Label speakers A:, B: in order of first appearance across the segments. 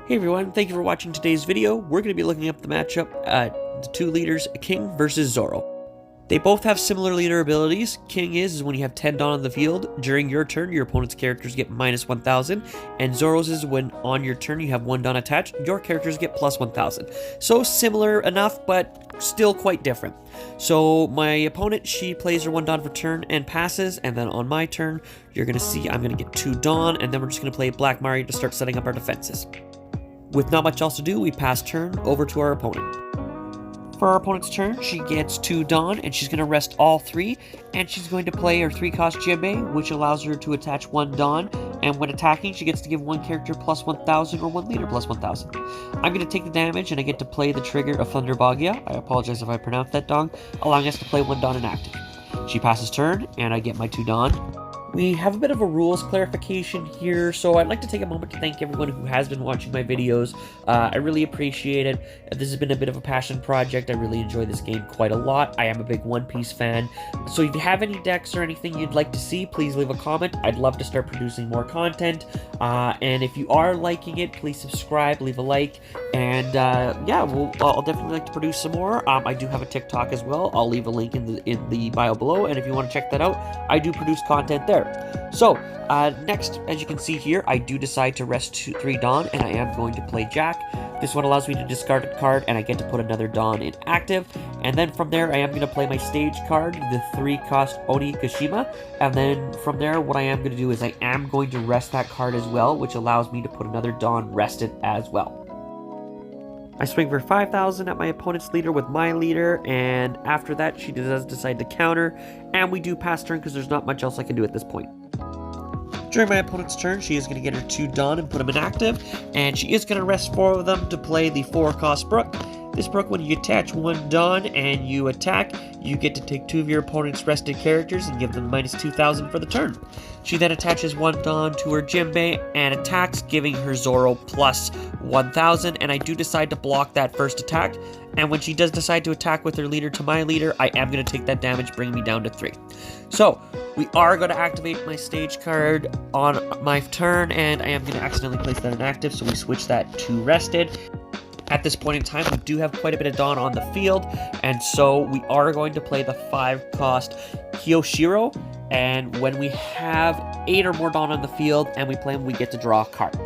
A: Hey everyone, thank you for watching today's video. We're going to be looking up the matchup the two leaders, King versus Zoro. They both have similar leader abilities. King is when you have 10 Dawn on the field. During your turn, your opponent's characters get minus 1,000. And Zoro's is when on your turn you have 1 Dawn attached, your characters get plus 1,000. So similar enough, but still quite different. So my opponent, she plays her 1 Dawn for turn and passes. And then on my turn, you're going to see I'm going to get 2 Dawn. And then we're just going to play Black Mario to start setting up our defenses. With not much else to do, we pass turn over to our opponent. For our opponent's turn, she gets 2 Dawn, and she's going to rest all 3, and she's going to play her 3-cost Jinbe, which allows her to attach 1 Dawn, and when attacking, she gets to give 1 character plus 1,000 or 1 leader plus 1,000. I'm going to take the damage, and I get to play the trigger of Thunder Bagua. I apologize if I pronounced that wrong, allowing us to play 1 Dawn inactive. She passes turn, and I get my 2 Dawn. We have a bit of a rules clarification here, so I'd like to take a moment to thank everyone who has been watching my videos. I really appreciate it. This has been a bit of a passion project. I really enjoy this game quite a lot. I am a big One Piece fan. So if you have any decks or anything you'd like to see, please leave a comment. I'd love to start producing more content. And if you are liking it, please subscribe, leave a like, and yeah, I'll definitely like to produce some more. I do have a TikTok as well. I'll leave a link in the bio below, and if you want to check that out, I do produce content there. So, next, as you can see here, I do decide to rest 3 Dawn, and I am going to play Jack. This one allows me to discard a card, and I get to put another Dawn in active. And then from there, I am going to play my stage card, the 3-cost Onigashima. And then from there, what I am going to do is I am going to rest that card as well, which allows me to put another Dawn rested as well. I swing for 5,000 at my opponent's leader with my leader, and after that, she does decide to counter, and we do pass turn because there's not much else I can do at this point. During my opponent's turn, she is going to get her 2 Dawn and put them in active, and she is going to rest 4 of them to play the 4-cost Brook. This Brook, when you attach 1 Dawn and you attack, you get to take 2 of your opponent's rested characters and give them minus 2,000 for the turn. She then attaches 1 Dawn to her Jinbe and attacks, giving her Zoro plus 1,000, and I do decide to block that first attack. And when she does decide to attack with her leader to my leader, I am going to take that damage, bringing me down to 3. So, we are going to activate my stage card on my turn, and I am going to accidentally place that inactive, so we switch that to rested. At this point in time, we do have quite a bit of Dawn on the field, and so we are going to play the 5-cost Kyoshirou, and when we have 8 or more Dawn on the field and we play them, we get to draw a card.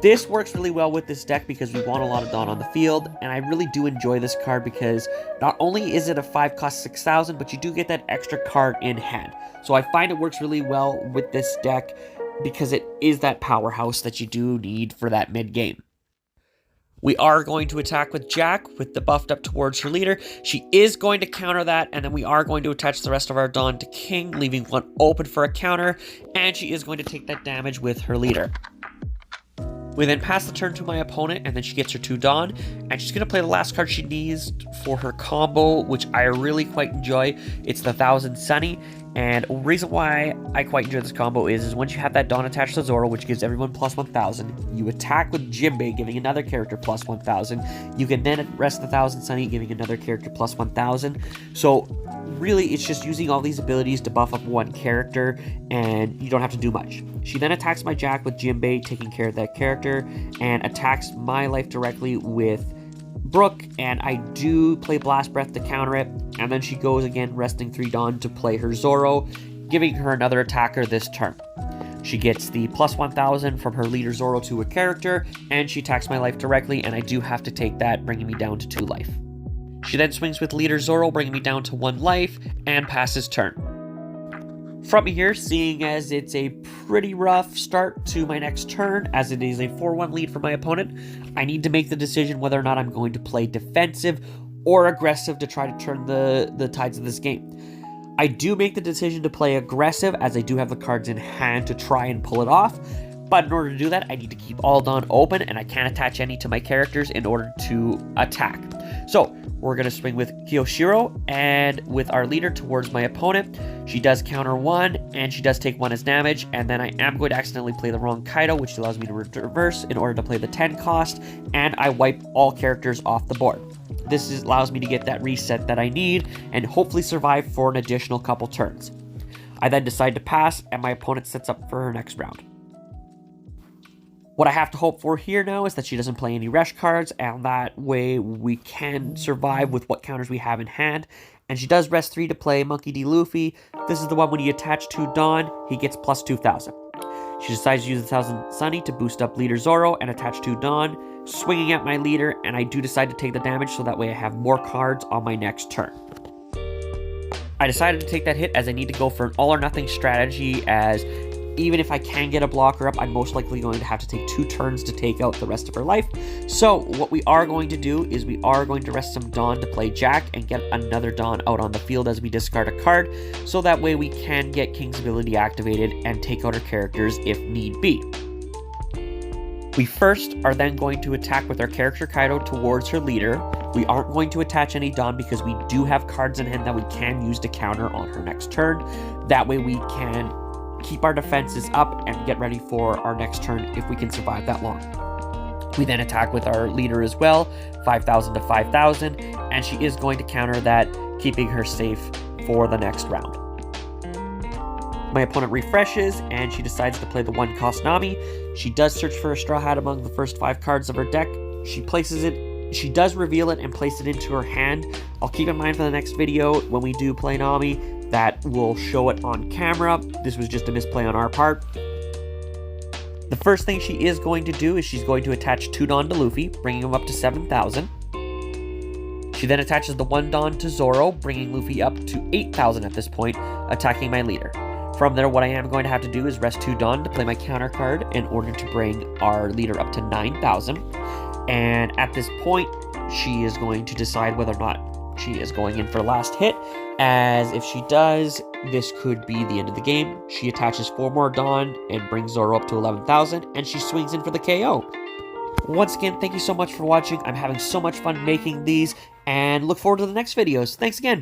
A: This works really well with this deck because we want a lot of Dawn on the field, and I really do enjoy this card because not only is it a 5-cost 6,000, but you do get that extra card in hand. So I find it works really well with this deck because it is that powerhouse that you do need for that mid-game. We are going to attack with Jack with the buffed up towards her leader. She is going to counter that, and then we are going to attach the rest of our Dawn to King, leaving 1 open for a counter, and she is going to take that damage with her leader. We then pass the turn to my opponent, and then she gets her 2 Dawn, and she's going to play the last card she needs for her combo, which I really quite enjoy. It's the 1,000 Sunny, and the reason why I quite enjoy this combo is once you have that Dawn attached to Zoro, which gives everyone plus 1,000, you attack with Jinbe, giving another character plus 1,000. You can then rest the 1,000 Sunny, giving another character plus 1,000. So really, it's just using all these abilities to buff up 1 character, and you don't have to do much. She then attacks my Jack with Jinbe, taking care of that character, and attacks my life directly with Brook, and I do play Blast Breath to counter it, and then she goes again, resting 3 Dawn to play her Zoro, giving her another attacker this turn. She gets the plus 1,000 from her leader Zoro to a character, and she attacks my life directly, and I do have to take that, bringing me down to 2 life. She then swings with leader Zoro, bringing me down to 1 life, and passes turn. From here, seeing as it's a pretty rough start to my next turn, as it is a 4-1 lead for my opponent, I need to make the decision whether or not I'm going to play defensive or aggressive to try to turn the tides of this game. I do make the decision to play aggressive, as I do have the cards in hand to try and pull it off, but in order to do that, I need to keep all Dawn open, and I can't attach any to my characters in order to attack. So, we're going to swing with Kyoshirou, and with our leader towards my opponent. She does counter 1, and she does take 1 as damage, and then I am going to accidentally play the wrong Kaido, which allows me to reverse in order to play the 10 cost, and I wipe all characters off the board. This allows me to get that reset that I need, and hopefully survive for an additional couple turns. I then decide to pass, and my opponent sets up for her next round. What I have to hope for here now is that she doesn't play any rush cards, and that way we can survive with what counters we have in hand. And she does rest 3 to play Monkey D. Luffy. This is the one when you attach to Dawn, he gets plus 2,000. She decides to use 1,000 Sunny to boost up leader Zoro and attach to Dawn, swinging at my leader, and I do decide to take the damage so that way I have more cards on my next turn. I decided to take that hit as I need to go for an all or nothing strategy, as even if I can get a blocker up, I'm most likely going to have to take 2 turns to take out the rest of her life. So what we are going to do is we are going to rest some Dawn to play Jack and get another Dawn out on the field as we discard a card, so that way we can get King's ability activated and take out her characters if need be. We first are then going to attack with our character Kaido towards her leader. We aren't going to attach any Dawn because we do have cards in hand that we can use to counter on her next turn. That way we can keep our defenses up and get ready for our next turn if we can survive that long. We then attack with our leader as well, 5,000 to 5,000, and she is going to counter that, keeping her safe for the next round. My opponent refreshes, and she decides to play the 1-cost Nami. She does search for a Straw Hat among the first 5 cards of her deck. She places it, she does reveal it and place it into her hand. I'll keep in mind for the next video when we do play Nami that we'll show it on camera. This was just a misplay on our part. The first thing she is going to do is she's going to attach 2 Dawn to Luffy, bringing him up to 7,000. She then attaches the 1 Dawn to Zoro, bringing Luffy up to 8,000 at this point, attacking my leader. From there, what I am going to have to do is rest 2 Dawn to play my counter card in order to bring our leader up to 9,000. And at this point, she is going to decide whether or not she is going in for last hit, as if she does, this could be the end of the game. She attaches 4 more Dawn and brings Zoro up to 11,000, and she swings in for the KO. Once again, thank you so much for watching. I'm having so much fun making these, and look forward to the next videos. Thanks again.